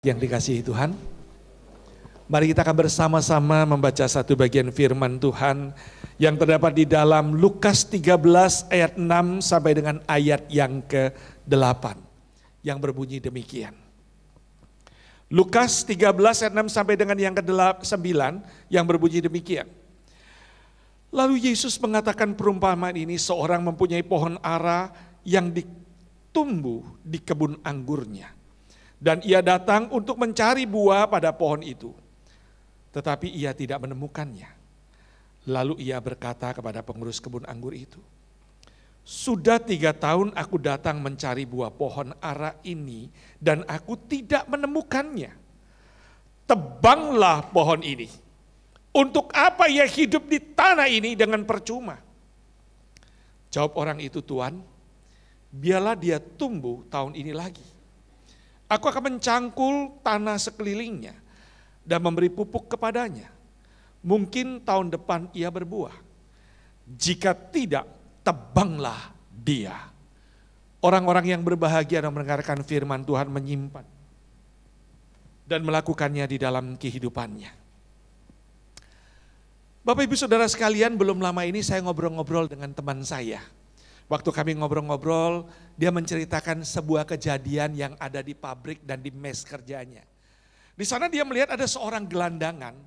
Yang dikasihi Tuhan, mari kita akan bersama-sama membaca satu bagian firman Tuhan yang terdapat di dalam Lukas 13 ayat 6 sampai dengan ayat yang ke-8 yang berbunyi demikian. Lukas 13 ayat 6 sampai dengan yang ke-9 yang berbunyi demikian. Lalu Yesus mengatakan perumpamaan ini, seorang mempunyai pohon ara yang ditumbuh di kebun anggurnya. Dan ia datang untuk mencari buah pada pohon itu. Tetapi ia tidak menemukannya. Lalu ia berkata kepada pengurus kebun anggur itu, "Sudah 3 tahun aku datang mencari buah pohon ara ini dan aku tidak menemukannya. Tebanglah pohon ini. Untuk apa ia hidup di tanah ini dengan percuma?" Jawab orang itu, "Tuan, biarlah dia tumbuh tahun ini lagi. Aku akan mencangkul tanah sekelilingnya dan memberi pupuk kepadanya. Mungkin tahun depan ia berbuah. Jika tidak, tebanglah dia." Orang-orang yang berbahagia dan mendengarkan firman Tuhan menyimpan dan melakukannya di dalam kehidupannya. Bapak Ibu Saudara sekalian, belum lama ini saya ngobrol-ngobrol dengan teman saya. Waktu kami ngobrol-ngobrol, dia menceritakan sebuah kejadian yang ada di pabrik dan di mes kerjanya. Di sana dia melihat ada seorang gelandangan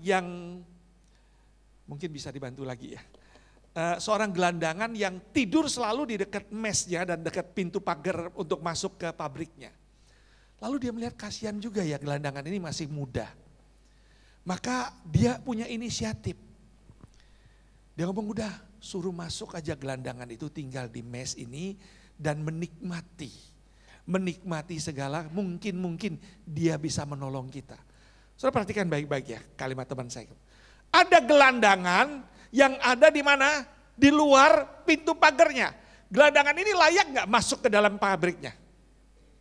yang mungkin bisa dibantu lagi ya. Seorang gelandangan yang tidur selalu di dekat mesnya dan dekat pintu pagar untuk masuk ke pabriknya. Lalu dia melihat kasihan juga ya, gelandangan ini masih muda. Maka dia punya inisiatif. Dia ngomong, "Udah, suruh masuk aja gelandangan itu tinggal di mes ini dan menikmati segala mungkin dia bisa menolong kita." Saudara perhatikan baik-baik ya kalimat teman saya. Ada gelandangan yang ada di mana? Di luar pintu pagarnya. Gelandangan ini layak nggak masuk ke dalam pabriknya?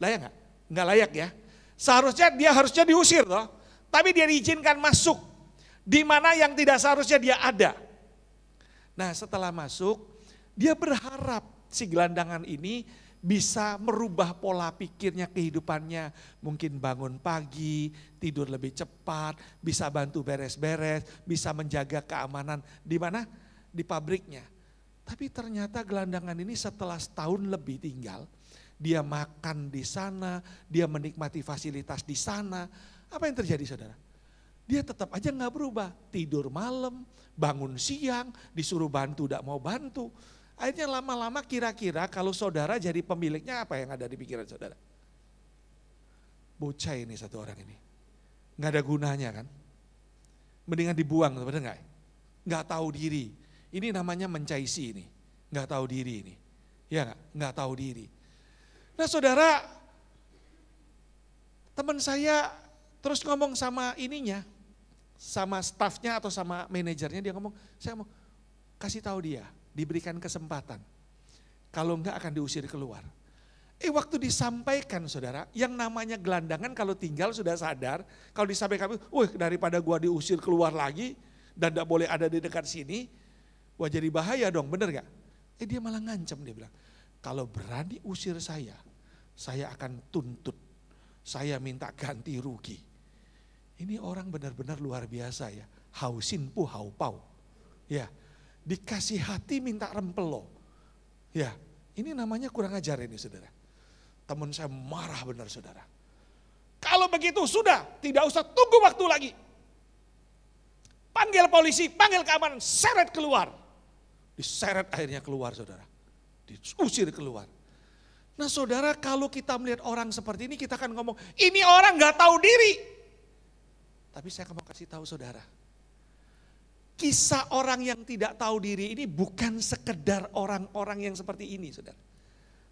Layak nggak? Nggak layak ya. Seharusnya dia harusnya diusir loh. Tapi dia diizinkan masuk. Di mana yang tidak seharusnya dia ada. Nah, setelah masuk, dia berharap si gelandangan ini bisa merubah pola pikirnya, kehidupannya. Mungkin bangun pagi, tidur lebih cepat, bisa bantu beres-beres, bisa menjaga keamanan. Di mana? Di pabriknya. Tapi ternyata gelandangan ini setelah setahun lebih tinggal, dia makan di sana, dia menikmati fasilitas di sana. Apa yang terjadi, saudara? Dia tetap aja gak berubah, tidur malam, bangun siang, disuruh bantu gak mau bantu. Akhirnya lama-lama kira-kira kalau saudara jadi pemiliknya, apa yang ada di pikiran saudara? Bocah ini satu orang ini, gak ada gunanya kan? Mendingan dibuang, bener gak? Gak tahu diri, ini namanya mencaisi ini, gak tahu diri ini. Ya gak tahu diri. Nah saudara, teman saya terus ngomong sama ininya, sama stafnya atau sama manajernya, dia ngomong, saya mau kasih tahu dia, diberikan kesempatan. Kalau enggak akan diusir keluar. Waktu disampaikan saudara, yang namanya gelandangan kalau tinggal sudah sadar, kalau disampaikan, daripada gua diusir keluar lagi dan enggak boleh ada di dekat sini, wah jadi bahaya dong, bener gak? Dia malah ngancam, dia bilang, kalau berani usir saya akan tuntut, saya minta ganti rugi. Ini orang benar-benar luar biasa ya. Hausin pu hau pau. Ya, dikasih hati minta rempelo. Ya, ini namanya kurang ajar ini saudara. Teman saya marah benar saudara. Kalau begitu sudah, tidak usah tunggu waktu lagi. Panggil polisi, panggil keamanan, seret keluar. Diseret akhirnya keluar saudara. Diusir keluar. Nah saudara, kalau kita melihat orang seperti ini, kita akan ngomong, ini orang gak tahu diri. Tapi saya mau kasih tahu saudara, kisah orang yang tidak tahu diri ini bukan sekedar orang-orang yang seperti ini saudara.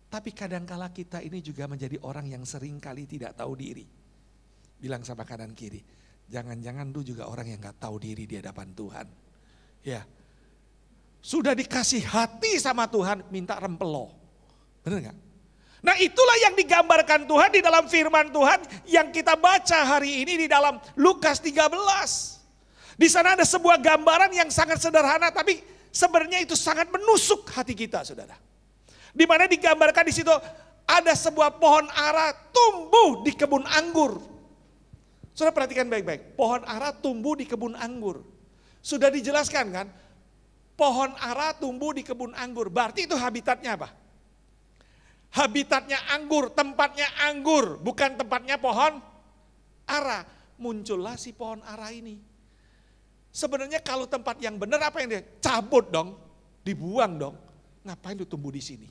Tapi kadangkala kita ini juga menjadi orang yang sering kali tidak tahu diri. Bilang sama kanan kiri, jangan-jangan lu juga orang yang gak tahu diri di hadapan Tuhan. Ya, sudah dikasih hati sama Tuhan, minta rempelo. Bener gak? Nah itulah yang digambarkan Tuhan di dalam firman Tuhan yang kita baca hari ini di dalam Lukas 13. Di sana ada sebuah gambaran yang sangat sederhana tapi sebenarnya itu sangat menusuk hati kita saudara. Di mana digambarkan di situ ada sebuah pohon ara tumbuh di kebun anggur. Saudara perhatikan baik-baik, pohon ara tumbuh di kebun anggur. Sudah dijelaskan kan, pohon ara tumbuh di kebun anggur, berarti itu habitatnya apa? Habitatnya anggur, tempatnya anggur, bukan tempatnya pohon ara. Muncullah si pohon ara ini. Sebenarnya kalau tempat yang benar apa yang dia? Cabut dong, dibuang dong. Ngapain lu tumbuh di sini?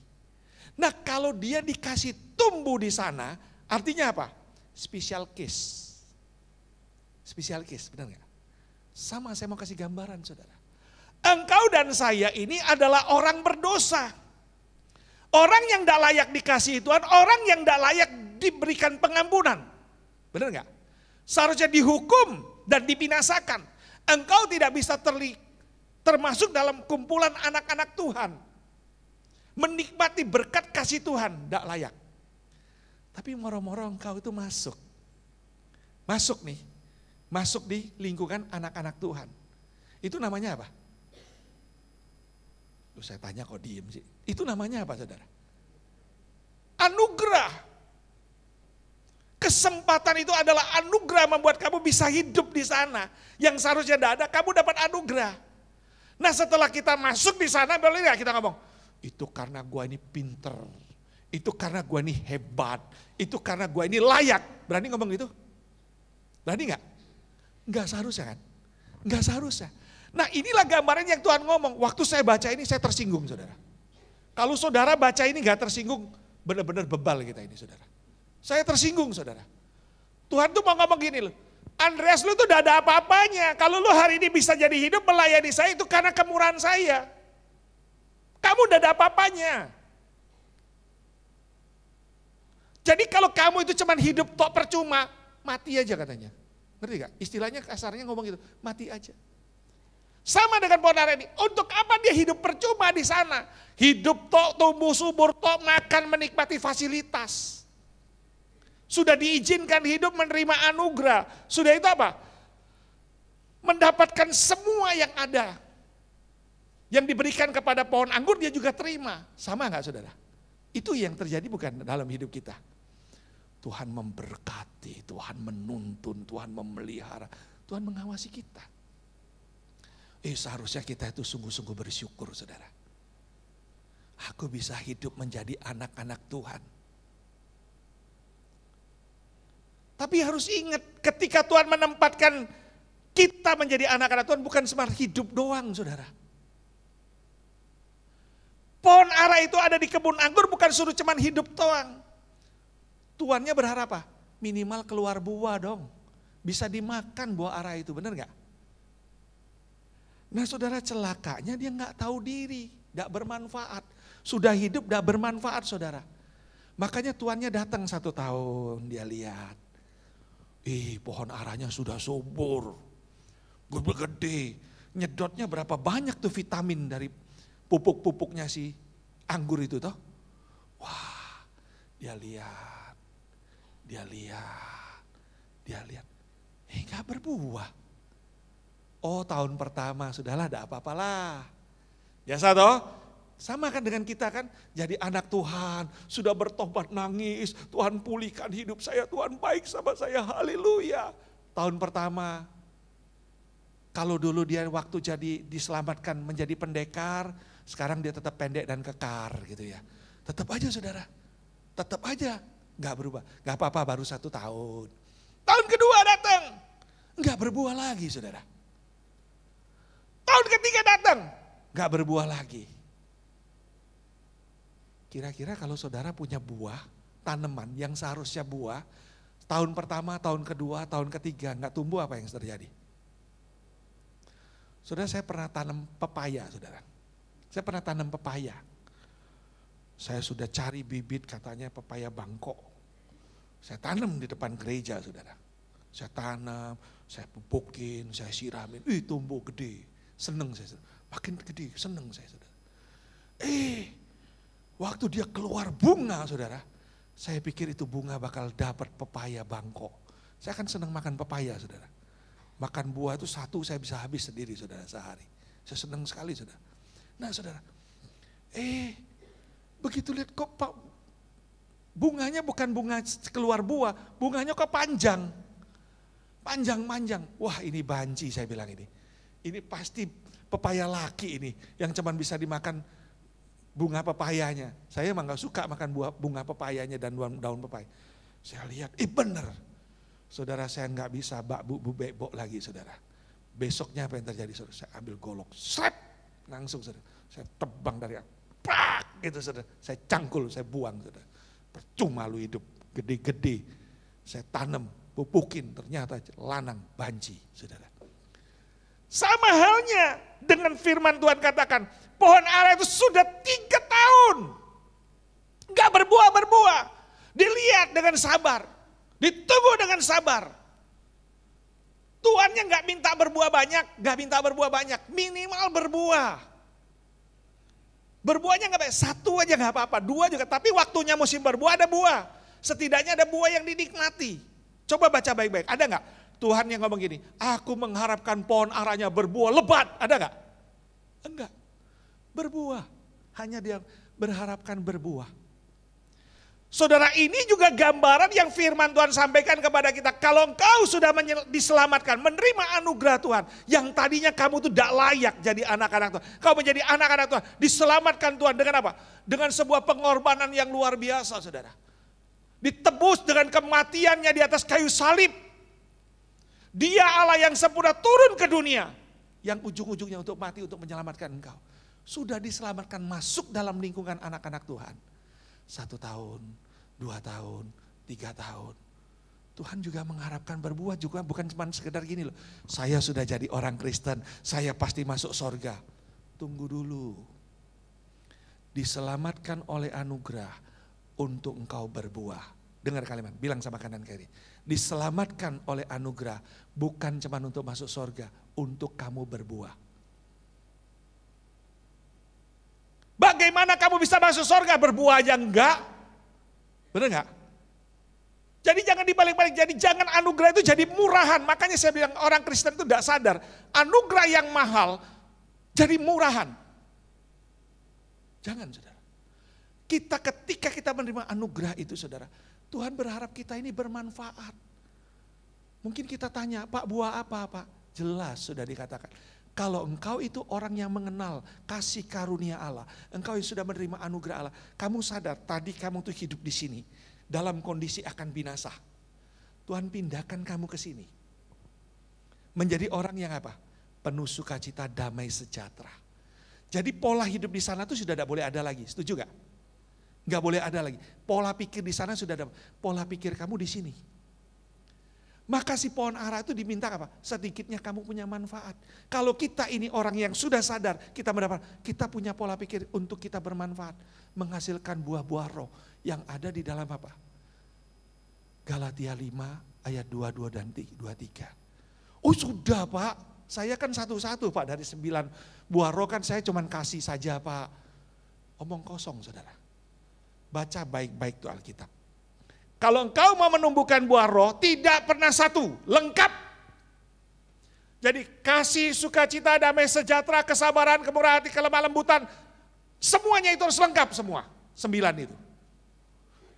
Nah kalau dia dikasih tumbuh di sana, artinya apa? Special case. Special case, benar nggak? Sama, saya mau kasih gambaran saudara. Engkau dan saya ini adalah orang berdosa. Orang yang tidak layak dikasihi Tuhan, orang yang tidak layak diberikan pengampunan. Benar nggak? Seharusnya dihukum dan dibinasakan. Engkau tidak bisa termasuk dalam kumpulan anak-anak Tuhan. Menikmati berkat kasih Tuhan, tidak layak. Tapi moro-moro engkau itu masuk. Masuk nih, masuk di lingkungan anak-anak Tuhan. Itu namanya apa? Loh, saya tanya kok diem sih. Itu namanya apa saudara? Anugerah. Kesempatan itu adalah anugerah membuat kamu bisa hidup di sana. Yang seharusnya tidak ada, kamu dapat anugerah. Nah setelah kita masuk di sana, boleh nggak kita ngomong, itu karena gua ini pinter, itu karena gua ini hebat, itu karena gua ini layak. Berani ngomong gitu? Berani nggak? Nggak seharusnya kan? Nggak seharusnya. Nah inilah gambaran yang Tuhan ngomong. Waktu saya baca ini saya tersinggung saudara. Kalau saudara baca ini nggak tersinggung, benar-benar bebal kita ini saudara. Saya tersinggung saudara. Tuhan tuh mau ngomong gini loh. Andreas lu tuh udah ada apa-apanya. Kalau lu hari ini bisa jadi hidup melayani saya itu karena kemurahan saya. Kamu udah ada apa-apanya. Jadi kalau kamu itu cuman hidup tok percuma, mati aja katanya. Ngerti gak? Istilahnya kasarnya ngomong gitu, mati aja. Sama dengan pohon ara ini. Untuk apa dia hidup percuma di sana? Hidup tok, tumbuh subur tok, makan menikmati fasilitas. Sudah diizinkan hidup menerima anugerah. Sudah itu apa? Mendapatkan semua yang ada. Yang diberikan kepada pohon anggur dia juga terima. Sama gak saudara? Itu yang terjadi bukan dalam hidup kita. Tuhan memberkati, Tuhan menuntun, Tuhan memelihara, Tuhan mengawasi kita. Seharusnya kita itu sungguh-sungguh bersyukur saudara. Aku bisa hidup menjadi anak-anak Tuhan. Tapi harus ingat ketika Tuhan menempatkan kita menjadi anak-anak Tuhan bukan cuma hidup doang saudara. Pohon ara itu ada di kebun anggur bukan suruh cuma hidup doang. Tuannya berharap apa? Minimal keluar buah dong. Bisa dimakan buah ara itu, benar gak? Nah saudara celakanya dia gak tahu diri, gak bermanfaat. Sudah hidup gak bermanfaat saudara. Makanya tuannya datang 1 tahun, dia lihat. Pohon aranya sudah subur, gede, nyedotnya berapa banyak tuh vitamin dari pupuk-pupuknya si anggur itu toh. Wah, dia lihat, gak berbuah. Oh tahun pertama sudahlah ada apa-apalah. Biasa toh. Sama kan dengan kita kan, jadi anak Tuhan, sudah bertobat nangis, Tuhan pulihkan hidup saya, Tuhan baik sama saya, haleluya. Tahun pertama, kalau dulu dia waktu jadi diselamatkan menjadi pendekar, sekarang dia tetap pendek dan kekar gitu ya. Tetap aja saudara, tetap aja gak berubah, gak apa-apa baru 1 tahun. Tahun kedua datang, gak berbuah lagi saudara. Tahun ketiga datang, gak berbuah lagi. Kira-kira kalau saudara punya buah, tanaman yang seharusnya buah, tahun pertama, tahun kedua, tahun ketiga, nggak tumbuh apa yang terjadi? Saudara saya pernah tanam pepaya saudara. Saya pernah tanam pepaya. Saya sudah cari bibit katanya pepaya Bangkok. Saya tanam di depan gereja saudara. Saya tanam, saya pupukin, saya siramin, tumbuh gede. Seneng saya saudara. Makin gede, seneng saya saudara. Waktu dia keluar bunga saudara, saya pikir itu bunga bakal dapat pepaya Bangkok. Saya kan senang makan pepaya saudara. Makan buah itu 1 saya bisa habis sendiri saudara sehari. Saya senang sekali saudara. Nah saudara, begitu lihat kok Bunganya bukan bunga keluar buah, bunganya kok panjang. Panjang-panjang. Wah ini banci saya bilang ini. Ini pasti pepaya laki ini yang cuman bisa dimakan bunga pepayanya. Saya emang gak suka makan bunga pepayanya dan daun pepaya. Saya lihat, bener. Saudara saya nggak bisa bebok lagi saudara. Besoknya apa yang terjadi saudara? Saya ambil golok, slap, langsung saudara. Saya tebang dari pak gitu saudara. Saya cangkul, saya buang saudara. Percuma lu hidup gede-gede. Saya tanam, pupukin, ternyata lanang banci saudara. Sama halnya dengan firman Tuhan katakan, pohon ara itu sudah 3 tahun. Gak berbuah-berbuah. Dilihat dengan sabar. Ditunggu dengan sabar. Tuhannya gak minta berbuah banyak, gak minta berbuah banyak. Minimal berbuah. Berbuahnya gak banyak, 1 aja gak apa-apa, 2 juga. Tapi waktunya musim berbuah ada buah. Setidaknya ada buah yang dinikmati. Coba baca baik-baik, ada gak? Tuhan yang ngomong gini, aku mengharapkan pohon aranya berbuah lebat, ada gak? Enggak, berbuah. Hanya dia berharapkan berbuah. Saudara, ini juga gambaran yang firman Tuhan sampaikan kepada kita. Kalau engkau sudah diselamatkan, menerima anugerah Tuhan. Yang tadinya kamu tuh tidak layak jadi anak-anak Tuhan. Kau menjadi anak-anak Tuhan, diselamatkan Tuhan dengan apa? Dengan sebuah pengorbanan yang luar biasa saudara. Ditebus dengan kematiannya di atas kayu salib. Dia Allah yang sempurna turun ke dunia. Yang ujung-ujungnya untuk mati, untuk menyelamatkan engkau. Sudah diselamatkan masuk dalam lingkungan anak-anak Tuhan. 1 tahun, 2 tahun, 3 tahun. Tuhan juga mengharapkan berbuah juga bukan cuma sekedar gini loh. Saya sudah jadi orang Kristen, saya pasti masuk sorga. Tunggu dulu. Diselamatkan oleh anugerah untuk engkau berbuah. Dengar kalimat, bilang sama kanan kiri. Diselamatkan oleh anugerah bukan cuma untuk masuk sorga, untuk kamu berbuah. Bagaimana kamu bisa masuk sorga berbuah aja enggak? Benar enggak? Jadi jangan dibalik-balik, jadi jangan anugerah itu jadi murahan. Makanya saya bilang orang Kristen itu tidak sadar. Anugerah yang mahal jadi murahan. Jangan saudara. Ketika kita menerima anugerah itu saudara, Tuhan berharap kita ini bermanfaat. Mungkin kita tanya, Pak buah apa Pak? Jelas sudah dikatakan. Kalau engkau itu orang yang mengenal kasih karunia Allah, engkau yang sudah menerima anugerah Allah, kamu sadar tadi kamu tuh hidup di sini dalam kondisi akan binasa. Tuhan pindahkan kamu ke sini. Menjadi orang yang apa? Penuh sukacita, damai, sejahtera. Jadi pola hidup di sana tuh sudah tidak boleh ada lagi, setuju gak? Gak boleh ada lagi. Pola pikir di sana sudah ada, pola pikir kamu di sini. Maka si pohon ara itu diminta apa? Sedikitnya kamu punya manfaat. Kalau kita ini orang yang sudah sadar, kita punya pola pikir untuk kita bermanfaat. Menghasilkan buah-buah roh yang ada di dalam apa? Galatia 5 ayat 22 dan 23. Oh sudah Pak, saya kan satu-satu Pak dari 9 buah roh kan saya cuman kasih saja Pak. Omong kosong saudara. Baca baik-baik tuh Alkitab. Kalau engkau mau menumbuhkan buah roh, tidak pernah satu, lengkap. Jadi kasih, sukacita, damai, sejahtera, kesabaran, kemurahan hati, kelemah lembutan, semuanya itu harus lengkap semua, 9 itu.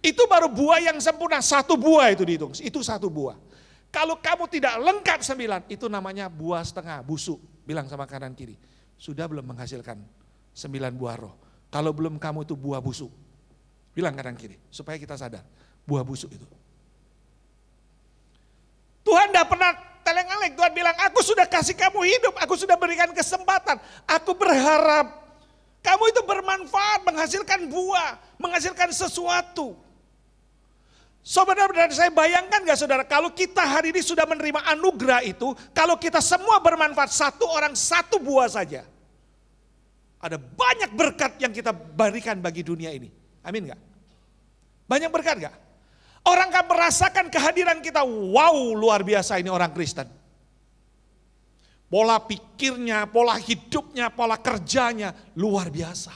Itu baru buah yang sempurna, 1 buah itu dihitung, itu 1 buah. Kalau kamu tidak lengkap 9, itu namanya buah setengah, busuk. Bilang sama kanan kiri, sudah belum menghasilkan 9 buah roh. Kalau belum kamu itu buah busuk. Bilang kanan kiri, supaya kita sadar. Buah busuk itu. Tuhan tidak pernah teleng-aleng. Tuhan bilang, aku sudah kasih kamu hidup, aku sudah berikan kesempatan. Aku berharap kamu itu bermanfaat, menghasilkan buah, menghasilkan sesuatu. Saudara-saudara, saya bayangkan gak saudara, kalau kita hari ini sudah menerima anugerah itu, kalau kita semua bermanfaat, 1 orang 1 buah saja. Ada banyak berkat yang kita berikan bagi dunia ini. Amin gak? Banyak berkat gak? Orang akan merasakan kehadiran kita, wow luar biasa ini orang Kristen. Pola pikirnya, pola hidupnya, pola kerjanya luar biasa.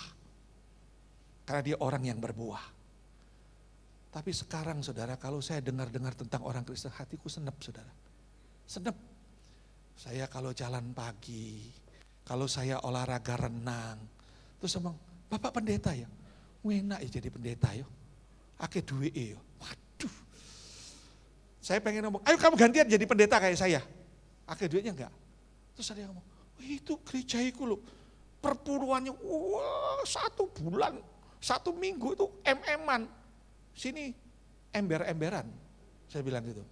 Karena dia orang yang berbuah. Tapi sekarang saudara, kalau saya dengar-dengar tentang orang Kristen, hatiku senep saudara. Senep. Saya kalau jalan pagi, kalau saya olahraga renang, terus ngomong, Bapak pendeta ya, enak ya jadi pendeta ya. Ake duwe yo. Waduh. Saya pengen ngomong, ayo kamu gantian jadi pendeta kayak saya. Ake duitnya enggak. Terus ada yang ngomong, itu gereja itu loh. Perpuluhannya, wah 1 bulan, 1 minggu itu MM-an. Sini ember-emberan. Saya bilang gitu.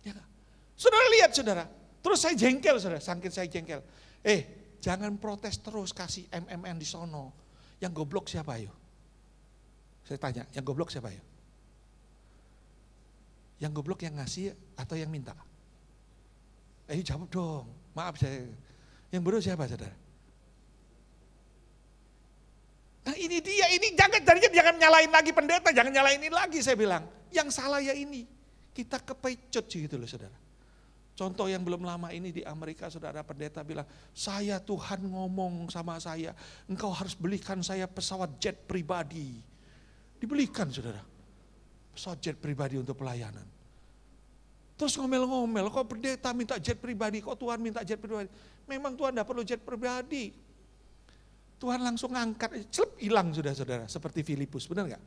Ya gak? Saudara lihat saudara. Terus saya jengkel saudara, saking saya jengkel. Jangan protes terus kasih MMN di sono. Yang goblok siapa ayo? Saya tanya, yang goblok siapa ayo? Yang goblok yang ngasih atau yang minta? Jawab dong, maaf saya. Yang bodoh siapa saudara? Nah ini dia, ini jangan nyalain lagi pendeta, jangan nyalain ini lagi saya bilang. Yang salah ya ini, kita kepecut gitu loh saudara. Contoh yang belum lama ini di Amerika saudara pendeta bilang, saya Tuhan ngomong sama saya, engkau harus belikan saya pesawat jet pribadi. Dibelikan saudara, pesawat jet pribadi untuk pelayanan. Terus ngomel-ngomel, kok pendeta minta jet pribadi, kok Tuhan minta jet pribadi. Memang Tuhan tidak perlu jet pribadi. Tuhan langsung ngangkat, celep hilang sudah saudara, seperti Filipus, benar gak?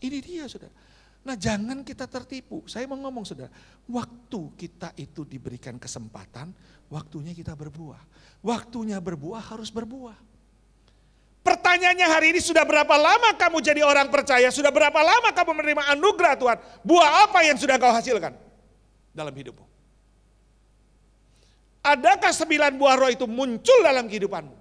Ini dia saudara. Nah jangan kita tertipu, saya mau ngomong saudara, waktu kita itu diberikan kesempatan, waktunya kita berbuah. Waktunya berbuah harus berbuah. Pertanyaannya hari ini, sudah berapa lama kamu jadi orang percaya, sudah berapa lama kamu menerima anugerah Tuhan, buah apa yang sudah kau hasilkan dalam hidupmu? Adakah 9 buah roh itu muncul dalam kehidupanmu?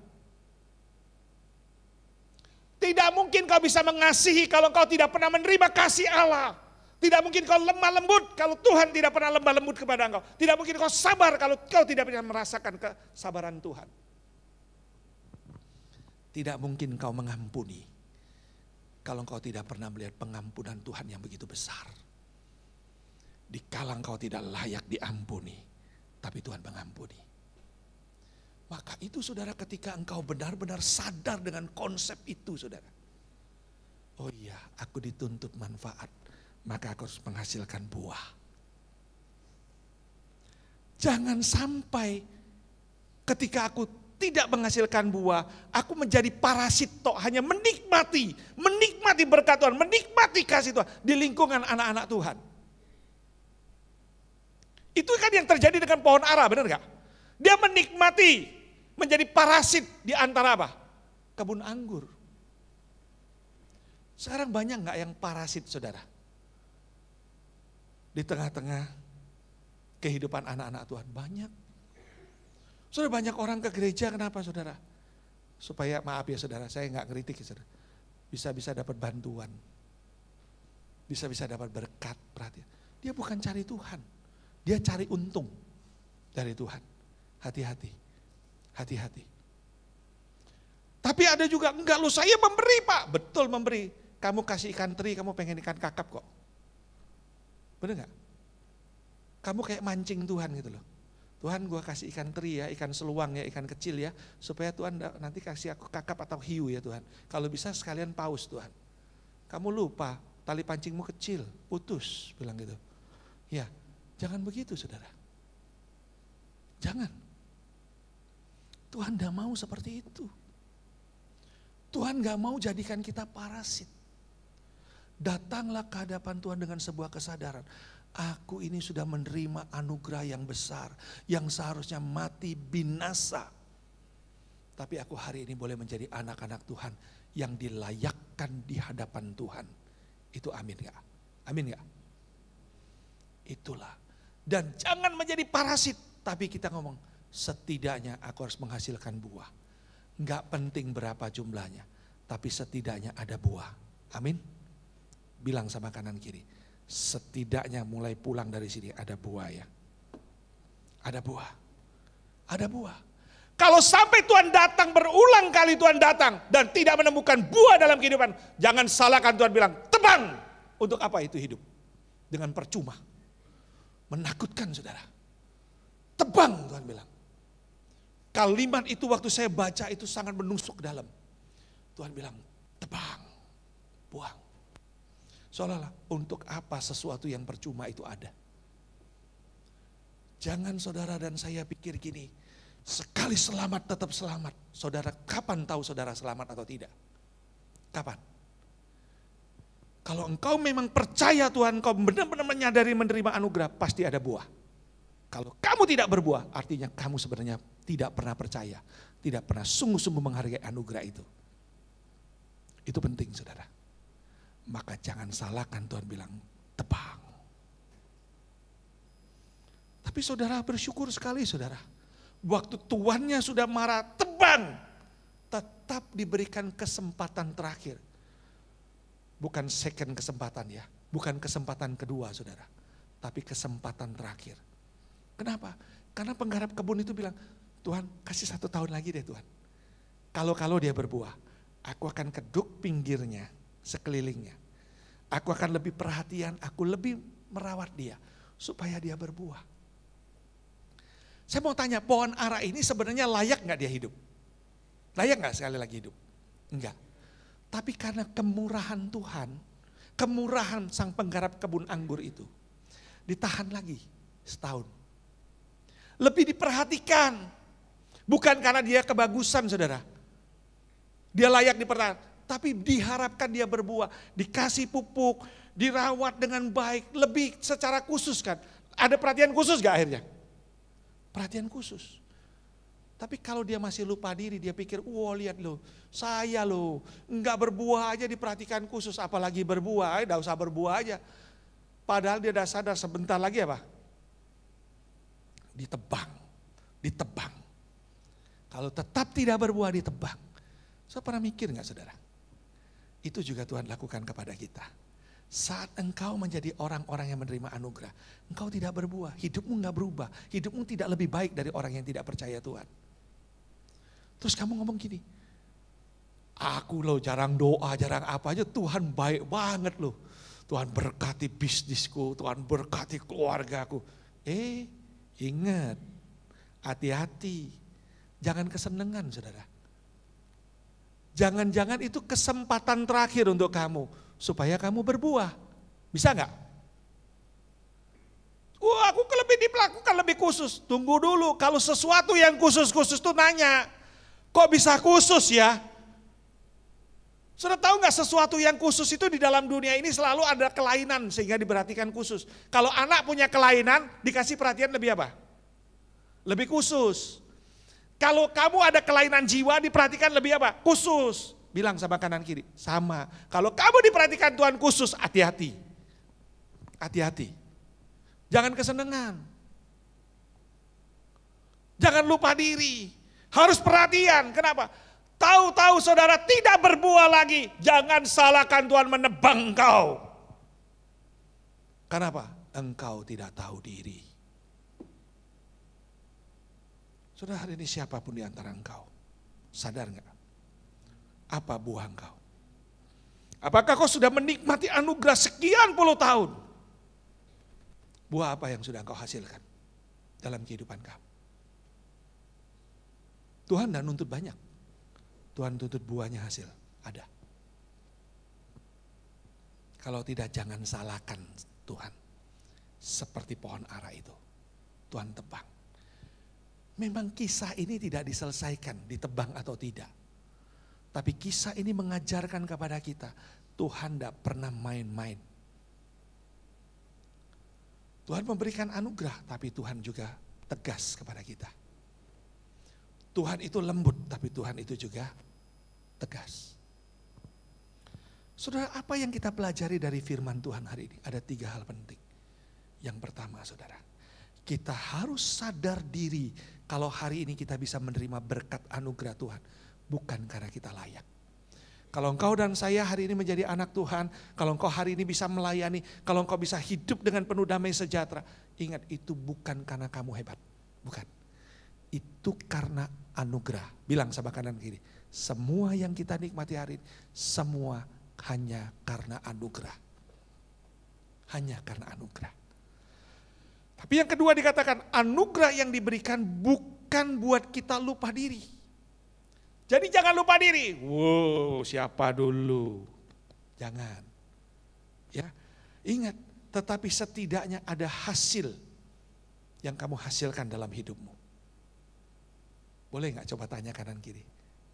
Tidak mungkin kau bisa mengasihi kalau kau tidak pernah menerima kasih Allah. Tidak mungkin kau lemah lembut kalau Tuhan tidak pernah lemah lembut kepada engkau. Tidak mungkin kau sabar kalau kau tidak pernah merasakan kesabaran Tuhan. Tidak mungkin kau mengampuni kalau kau tidak pernah melihat pengampunan Tuhan yang begitu besar. Dikala kau tidak layak diampuni, tapi Tuhan mengampuni. Maka itu saudara, ketika engkau benar-benar sadar dengan konsep itu saudara. Oh iya, aku dituntut manfaat, maka aku harus menghasilkan buah. Jangan sampai ketika aku tidak menghasilkan buah, aku menjadi parasit tok, hanya menikmati berkat Tuhan, menikmati kasih Tuhan di lingkungan anak-anak Tuhan. Itu kan yang terjadi dengan pohon ara, benar gak? Dia menikmati, menjadi parasit di antara apa? Kebun anggur. Sekarang banyak gak yang parasit saudara? Di tengah-tengah kehidupan anak-anak Tuhan, banyak. Saudara, banyak orang ke gereja, kenapa saudara? Supaya, maaf ya saudara, saya gak ngeritik ya saudara. Bisa-bisa dapat bantuan. Bisa-bisa dapat berkat, perhatian. Dia bukan cari Tuhan. Dia cari untung dari Tuhan. Hati-hati. Hati-hati. Tapi ada juga, enggak loh saya memberi Pak. Betul memberi. Kamu kasih ikan teri, kamu pengen ikan kakap kok. Bener gak? Kamu kayak mancing Tuhan gitu loh. Tuhan gua kasih ikan teri ya, ikan seluang ya, ikan kecil ya. Supaya Tuhan nanti kasih aku kakap atau hiu ya Tuhan. Kalau bisa sekalian paus Tuhan. Kamu lupa, tali pancingmu kecil, putus, bilang gitu. Ya, jangan begitu saudara. Jangan. Tuhan gak mau seperti itu. Tuhan gak mau jadikan kita parasit. Datanglah ke hadapan Tuhan dengan sebuah kesadaran. Aku ini sudah menerima anugerah yang besar, yang seharusnya mati binasa. Tapi aku hari ini boleh menjadi anak-anak Tuhan yang dilayakkan di hadapan Tuhan. Itu amin gak? Amin gak? Itulah. Dan jangan menjadi parasit, tapi kita ngomong, setidaknya aku harus menghasilkan buah. Enggak penting berapa jumlahnya, tapi setidaknya ada buah. Amin. Bilang sama kanan kiri, setidaknya mulai pulang dari sini ada buah ya. Ada buah. Ada buah. Kalau sampai Tuhan datang, berulang kali Tuhan datang dan tidak menemukan buah dalam kehidupan, jangan salahkan Tuhan, bilang tebang. Untuk apa itu hidup? Dengan percuma. Menakutkan saudara. Tebang Tuhan bilang. Kalimat itu waktu saya baca itu sangat menusuk dalam. Tuhan bilang, tebang, buang. Seolah-olah untuk apa sesuatu yang percuma itu ada. Jangan saudara dan saya pikir gini, sekali selamat tetap selamat. Saudara, kapan tahu saudara selamat atau tidak? Kapan? Kalau engkau memang percaya Tuhan, engkau benar-benar menyadari menerima anugerah, pasti ada buah. Kalau kamu tidak berbuah, artinya kamu sebenarnya tidak pernah percaya, tidak pernah sungguh-sungguh menghargai anugerah itu. Itu penting saudara. Maka jangan salahkan Tuhan bilang, tebang. Tapi saudara bersyukur sekali saudara. Waktu tuannya sudah marah, tebang. Tetap diberikan kesempatan terakhir. Bukan second kesempatan ya, bukan kesempatan kedua saudara, tapi kesempatan terakhir. Kenapa? Karena penggarap kebun itu bilang, Tuhan kasih 1 tahun lagi deh Tuhan. Kalau dia berbuah, aku akan keduk pinggirnya, sekelilingnya. Aku akan lebih perhatian, aku lebih merawat dia, supaya dia berbuah. Saya mau tanya, pohon ara ini sebenarnya layak gak dia hidup? Layak gak sekali lagi hidup? Enggak. Tapi karena kemurahan Tuhan, kemurahan sang penggarap kebun anggur itu, ditahan lagi setahun. Lebih diperhatikan, bukan karena dia kebagusan saudara. Dia layak diperhatikan, tapi diharapkan dia berbuah, dikasih pupuk, dirawat dengan baik, lebih secara khusus kan. Ada perhatian khusus gak akhirnya? Perhatian khusus. Tapi kalau dia masih lupa diri, dia pikir, lihat loh, saya loh, enggak berbuah aja diperhatikan khusus, apalagi berbuah, enggak usah berbuah aja. Padahal dia udah sadar sebentar lagi apa? Ditebang. Kalau tetap tidak berbuah ditebang. Saya pernah mikir enggak saudara? Itu juga Tuhan lakukan kepada kita. Saat engkau menjadi orang-orang yang menerima anugerah, engkau tidak berbuah, hidupmu enggak berubah, hidupmu tidak lebih baik dari orang yang tidak percaya Tuhan. Terus kamu ngomong gini, aku loh jarang doa, jarang apa aja, Tuhan baik banget loh. Tuhan berkati bisnisku, Tuhan berkati keluargaku. Ingat, hati-hati, jangan kesenangan saudara. Jangan-jangan itu kesempatan terakhir untuk kamu, supaya kamu berbuah. Bisa gak? Aku lebih diperlakukan lebih khusus. Tunggu dulu, kalau sesuatu yang khusus-khusus tuh nanya. Kok bisa khusus ya? Sudah tahu gak sesuatu yang khusus itu di dalam dunia ini selalu ada kelainan sehingga diperhatikan khusus. Kalau anak punya kelainan dikasih perhatian lebih apa? Lebih khusus. Kalau kamu ada kelainan jiwa diperhatikan lebih apa? Khusus. Bilang sama kanan kiri, sama. Kalau kamu diperhatikan Tuhan khusus, hati-hati. Hati-hati. Jangan kesenangan. Jangan lupa diri. Harus perhatian, kenapa? Tahu-tahu saudara tidak berbuah lagi, jangan salahkan Tuhan menebang engkau. Kenapa? Engkau tidak tahu diri. Saudara hari ini siapapun di antara engkau, sadar gak? Apa buah engkau? Apakah kau sudah menikmati anugerah sekian puluh tahun? Buah apa yang sudah engkau hasilkan dalam kehidupan kau? Tuhan tidak nuntut banyak. Tuhan tuntut buahnya hasil. Ada. Kalau tidak jangan salahkan Tuhan. Seperti pohon ara itu. Tuhan tebang. Memang kisah ini tidak diselesaikan, ditebang atau tidak. Tapi kisah ini mengajarkan kepada kita. Tuhan tidak pernah main-main. Tuhan memberikan anugerah, tapi Tuhan juga tegas kepada kita. Tuhan itu lembut, tapi Tuhan itu juga tegas. Saudara, apa yang kita pelajari dari firman Tuhan hari ini? Ada 3 hal penting. Yang pertama saudara, kita harus sadar diri kalau hari ini kita bisa menerima berkat anugerah Tuhan. Bukan karena kita layak. Kalau engkau dan saya hari ini menjadi anak Tuhan, kalau engkau hari ini bisa melayani, kalau engkau bisa hidup dengan penuh damai sejahtera, ingat itu bukan karena kamu hebat. Bukan. Itu karena anugerah. Bilang sama kanan kiri, semua yang kita nikmati hari ini, semua hanya karena anugerah. Hanya karena anugerah. Tapi yang kedua dikatakan, anugerah yang diberikan bukan buat kita lupa diri. Jadi jangan lupa diri. Siapa dulu? Jangan. Ya, ingat, tetapi setidaknya ada hasil yang kamu hasilkan dalam hidupmu. Boleh gak coba tanya kanan kiri,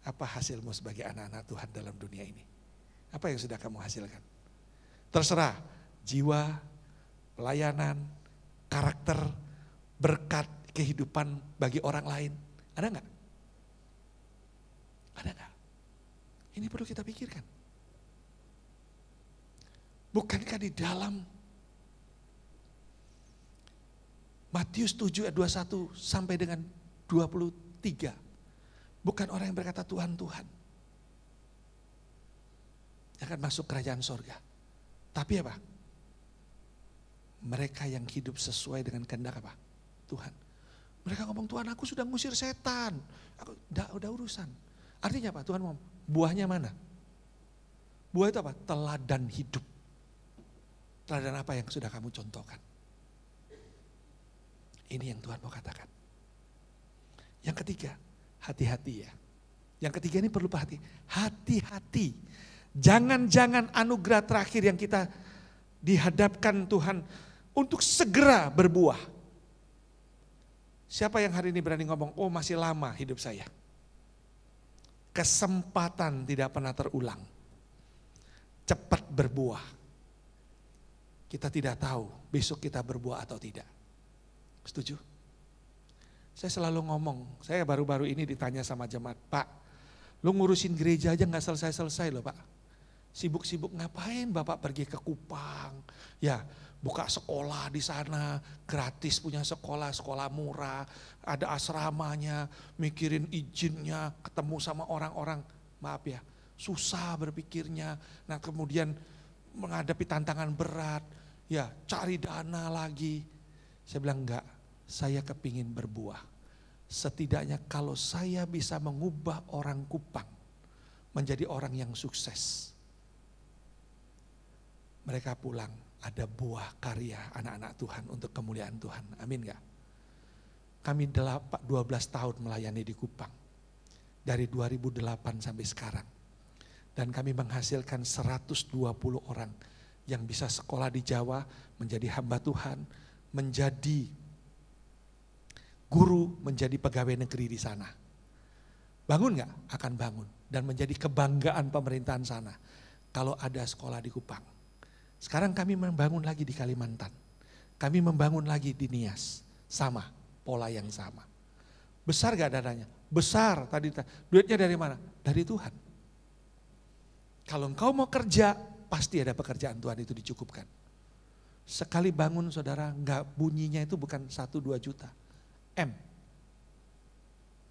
apa hasilmu sebagai anak-anak Tuhan dalam dunia ini? Apa yang sudah kamu hasilkan? Terserah, jiwa, pelayanan, karakter, berkat, kehidupan bagi orang lain. Ada enggak? Ada enggak? Ini perlu kita pikirkan. Bukankah di dalam Matius 7 ayat 21 sampai dengan 23. Bukan orang yang berkata Tuhan, Tuhan. Akan masuk kerajaan sorga. Tapi apa? Mereka yang hidup sesuai dengan kehendak apa? Tuhan. Mereka ngomong, Tuhan aku sudah ngusir setan. Udah urusan. Artinya apa? Tuhan ngomong, buahnya mana? Buah itu apa? Teladan hidup. Teladan apa yang sudah kamu contohkan? Ini yang Tuhan mau katakan. Yang ketiga, hati-hati ya. Yang ketiga ini perlu perhati. Hati-hati. Jangan-jangan anugerah terakhir yang kita dihadapkan Tuhan untuk segera berbuah. Siapa yang hari ini berani ngomong, oh masih lama hidup saya. Kesempatan tidak pernah terulang. Cepat berbuah. Kita tidak tahu besok kita berbuah atau tidak. Setuju? Saya selalu ngomong, saya baru-baru ini ditanya sama jemaat, Pak, lu ngurusin gereja aja gak selesai-selesai loh Pak. Sibuk-sibuk ngapain Bapak pergi ke Kupang, ya buka sekolah di sana, gratis punya sekolah, sekolah murah, ada asramanya, mikirin izinnya, ketemu sama orang-orang, maaf ya, susah berpikirnya, nah kemudian menghadapi tantangan berat, ya cari dana lagi. Saya bilang enggak, saya kepingin berbuah. Setidaknya kalau saya bisa mengubah orang Kupang menjadi orang yang sukses. Mereka pulang, ada buah karya anak-anak Tuhan untuk kemuliaan Tuhan. Amin enggak? Kami 12 tahun melayani di Kupang. Dari 2008 sampai sekarang. Dan kami menghasilkan 120 orang yang bisa sekolah di Jawa, menjadi hamba Tuhan, menjadi guru, menjadi pegawai negeri di sana. Bangun gak? Akan bangun. Dan menjadi kebanggaan pemerintahan sana. Kalau ada sekolah di Kupang. Sekarang kami membangun lagi di Kalimantan. Kami membangun lagi di Nias. Sama, pola yang sama. Besar gak dananya? Besar. Tadi duitnya dari mana? Dari Tuhan. Kalau engkau mau kerja, pasti ada pekerjaan Tuhan itu dicukupkan. Sekali bangun saudara, nggak bunyinya itu bukan 1-2 juta. M.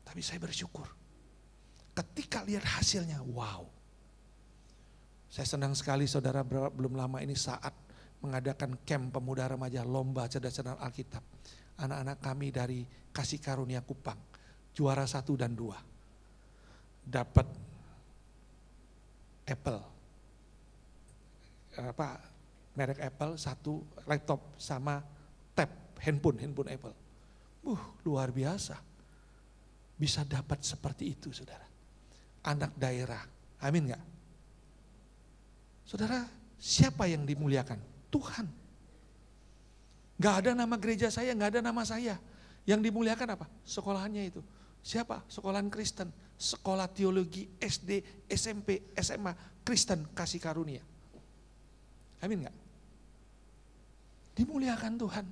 Tapi saya bersyukur. Ketika lihat hasilnya, wow. Saya senang sekali saudara belum lama ini saat mengadakan camp pemuda remaja lomba cerdas-cerdas Alkitab. Anak-anak kami dari Kasih Karunia Kupang, juara 1 dan 2. Dapat Apple. Merek Apple, 1 laptop sama tab, handphone Apple. Luar biasa. Bisa dapat seperti itu saudara. Anak daerah, amin gak? Saudara, siapa yang dimuliakan? Tuhan. Gak ada nama gereja saya, gak ada nama saya. Yang dimuliakan apa? Sekolahannya itu. Siapa? Sekolahan Kristen, sekolah teologi, SD, SMP, SMA, Kristen Kasih Karunia. Amin gak? Dimuliakan Tuhan.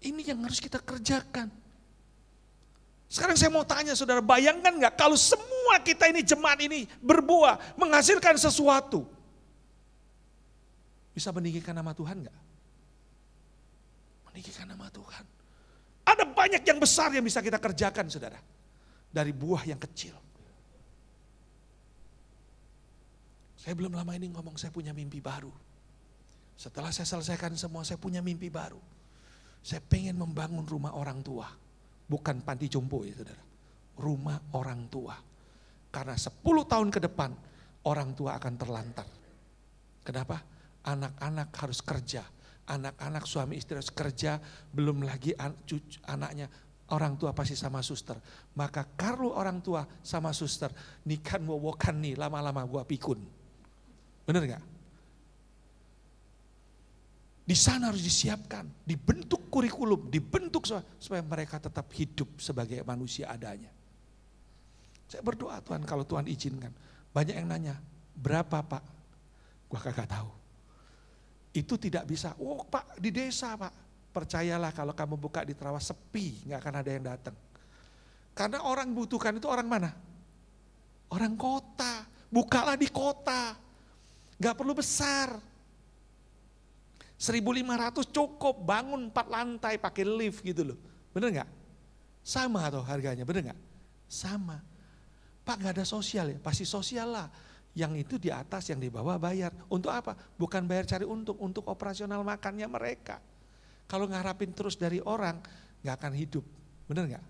Ini yang harus kita kerjakan. Sekarang saya mau tanya saudara, bayangkan gak kalau semua kita ini jemaat ini berbuah, menghasilkan sesuatu. Bisa meninggikan nama Tuhan gak? Meninggikan nama Tuhan. Ada banyak yang besar yang bisa kita kerjakan saudara. Dari buah yang kecil. Saya belum lama ini ngomong saya punya mimpi baru. Setelah saya selesaikan semua, saya punya mimpi baru. Saya pengen membangun rumah orang tua. Bukan panti jompo ya saudara. Rumah orang tua. Karena 10 tahun ke depan, orang tua akan terlantar. Kenapa? Anak-anak harus kerja. Anak-anak suami istri harus kerja. Belum lagi anaknya, orang tua pasti sama suster. Maka kalau orang tua sama suster, nikan wowokan nih lama-lama gua pikun. Bener gak? Di sana harus disiapkan, dibentuk kurikulum, dibentuk supaya mereka tetap hidup sebagai manusia adanya. Saya berdoa Tuhan kalau Tuhan izinkan. Banyak yang nanya, berapa Pak? Gua kagak tahu. Itu tidak bisa, oh Pak di desa Pak. Percayalah kalau kamu buka di Terawas sepi, nggak akan ada yang datang. Karena orang butuhkan itu orang mana? Orang kota, bukalah di kota. Nggak perlu besar. 1.500 cukup, bangun 4 lantai pakai lift gitu loh. Bener nggak? Sama tuh harganya, bener nggak? Sama. Pak nggak ada sosial ya? Pasti sosial lah. Yang itu di atas, yang di bawah bayar. Untuk apa? Bukan bayar cari untung, untuk operasional makannya mereka. Kalau ngarapin terus dari orang, gak akan hidup. Benar gak?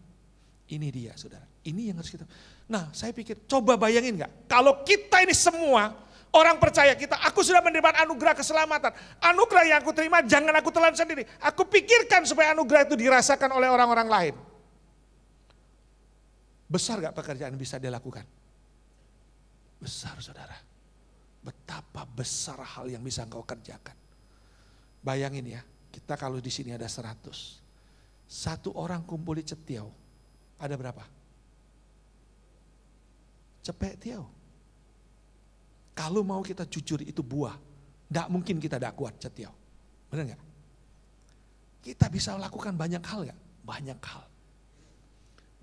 Ini dia saudara, ini yang harus kita. Nah saya pikir, coba bayangin gak? Kalau kita ini semua, orang percaya kita, aku sudah menerima anugerah keselamatan. Anugerah yang aku terima, jangan aku telan sendiri. Aku pikirkan supaya anugerah itu dirasakan oleh orang-orang lain. Besar gak pekerjaan yang bisa dia lakukan? Besar saudara, betapa besar hal yang bisa engkau kerjakan. Bayangin ya, kita kalau di sini ada 100, satu orang kumpuli cetiau, ada berapa? Cepek tiau. Kalau mau kita jujur itu buah, tidak mungkin kita tidak kuat cetiau, benar nggak? Kita bisa lakukan banyak hal nggak? Banyak hal.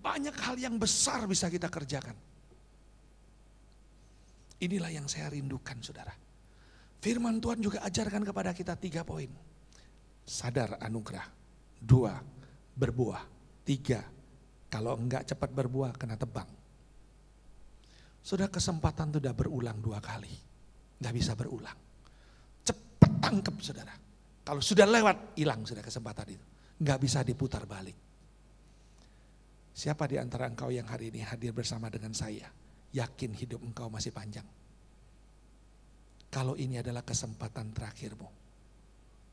Banyak hal yang besar bisa kita kerjakan. Inilah yang saya rindukan saudara. Firman Tuhan juga ajarkan kepada kita 3 poin. Sadar anugerah. 2, berbuah. 3, kalau enggak cepat berbuah kena tebang. Sudah kesempatan itu sudah berulang 2 kali. Enggak bisa berulang. Cepat tangkap saudara. Kalau sudah lewat hilang sudah kesempatan itu. Enggak bisa diputar balik. Siapa di antara engkau yang hari ini hadir bersama dengan saya? Yakin hidup engkau masih panjang. Kalau ini adalah kesempatan terakhirmu,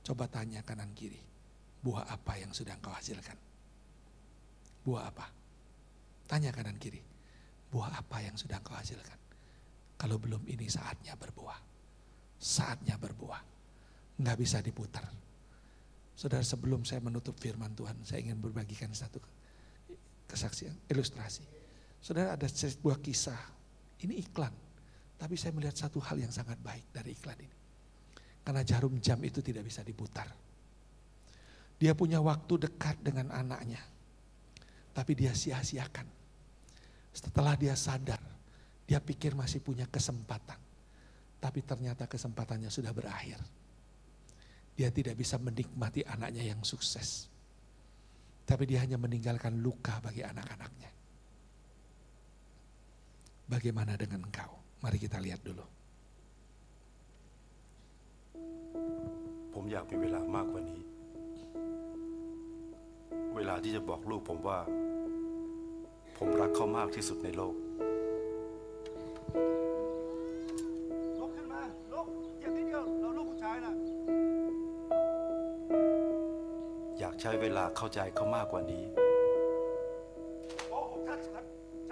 coba tanya kanan kiri, buah apa yang sudah engkau hasilkan? Buah apa? Tanya kanan kiri, buah apa yang sudah engkau hasilkan? Kalau belum, ini saatnya berbuah. Saatnya berbuah. Nggak bisa diputar. Saudara, sebelum saya menutup firman Tuhan, saya ingin berbagikan satu kesaksian, ilustrasi. Saudara, ada sebuah kisah, ini iklan, tapi saya melihat satu hal yang sangat baik dari iklan ini. Karena jarum jam itu tidak bisa diputar. Dia punya waktu dekat dengan anaknya, tapi dia sia-siakan. Setelah dia sadar, dia pikir masih punya kesempatan, tapi ternyata kesempatannya sudah berakhir. Dia tidak bisa menikmati anaknya yang sukses, tapi dia hanya meninggalkan luka bagi anak-anaknya. Bagaimana dengan engkau? Mari kita lihat dulu. ผมอยากมีเวลามากกว่านี้ เวลาที่จะบอกลูกผมว่า ผมรักเขามากที่สุดในโลก ลุกขึ้นมา ลุกเหยียบนิดเดียว เราลูกผู้ชายน่ะ อยากใช้เวลาเข้าใจเขามากกว่านี้ โอ้โหฉั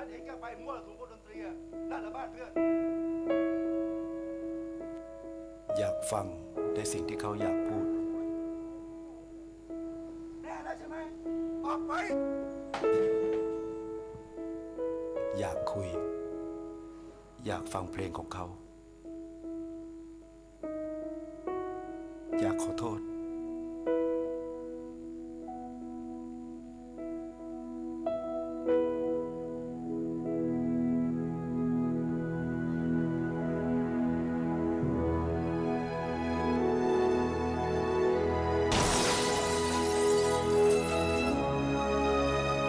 นเห็นแกไปมั่วสุมบนดนตรีอ่ะนั่นแหละบ้านเพื่อน อยากฟังในสิ่งที่เขาอยากพูด แน่แล้วใช่ไหม ออกไป อยากคุย อยากฟังเพลงของเขา อยากขอโทษ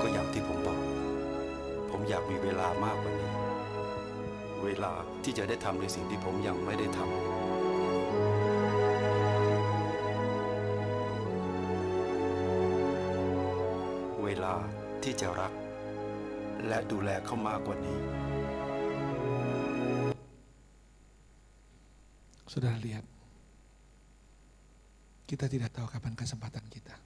ก็อย่างที่ผมบอก ผมอยากมีเวลามากกว่านี้ เวลาที่จะได้ทำในสิ่งที่ผมยังไม่ได้ทำ เวลาที่จะรักและดูแลเขามากกว่านี้ Saudara lihat, kita tidak tahu kapan kesempatan kita.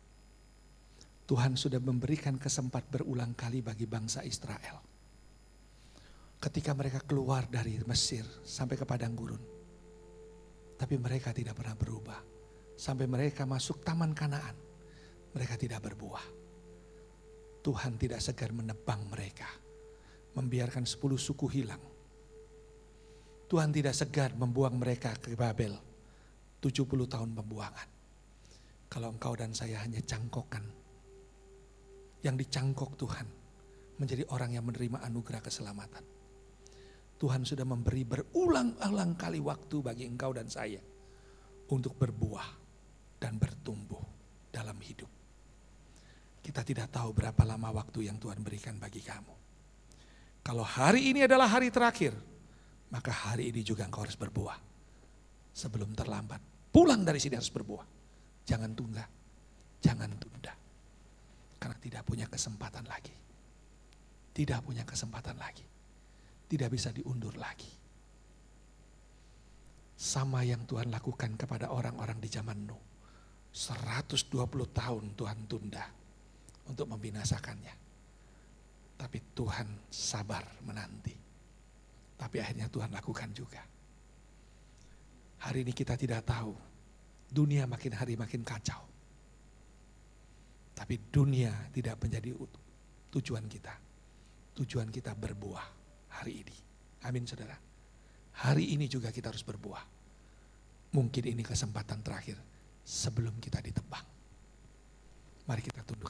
Tuhan sudah memberikan kesempatan berulang kali bagi bangsa Israel. Ketika mereka keluar dari Mesir sampai ke padang gurun. Tapi mereka tidak pernah berubah. Sampai mereka masuk taman Kanaan, mereka tidak berbuah. Tuhan tidak segan menebang mereka, membiarkan 10 suku hilang. Tuhan tidak segan membuang mereka ke Babel, 70 tahun pembuangan. Kalau engkau dan saya hanya cangkokan, yang dicangkok Tuhan menjadi orang yang menerima anugerah keselamatan. Tuhan sudah memberi berulang-ulang kali waktu bagi engkau dan saya untuk berbuah dan bertumbuh dalam hidup. Kita tidak tahu berapa lama waktu yang Tuhan berikan bagi kamu. Kalau hari ini adalah hari terakhir, maka hari ini juga engkau harus berbuah. Sebelum terlambat, pulang dari sini harus berbuah. Jangan tunda, jangan tunda. Karena tidak punya kesempatan lagi. Tidak punya kesempatan lagi. Tidak bisa diundur lagi. Sama yang Tuhan lakukan kepada orang-orang di zaman Nuh. 120 tahun Tuhan tunda untuk membinasakannya. Tapi Tuhan sabar menanti. Tapi akhirnya Tuhan lakukan juga. Hari ini kita tidak tahu. Dunia makin hari makin kacau. Tapi dunia tidak menjadi tujuan kita. Tujuan kita berbuah hari ini. Amin saudara. Hari ini juga kita harus berbuah. Mungkin ini kesempatan terakhir sebelum kita ditebang. Mari kita tunduk.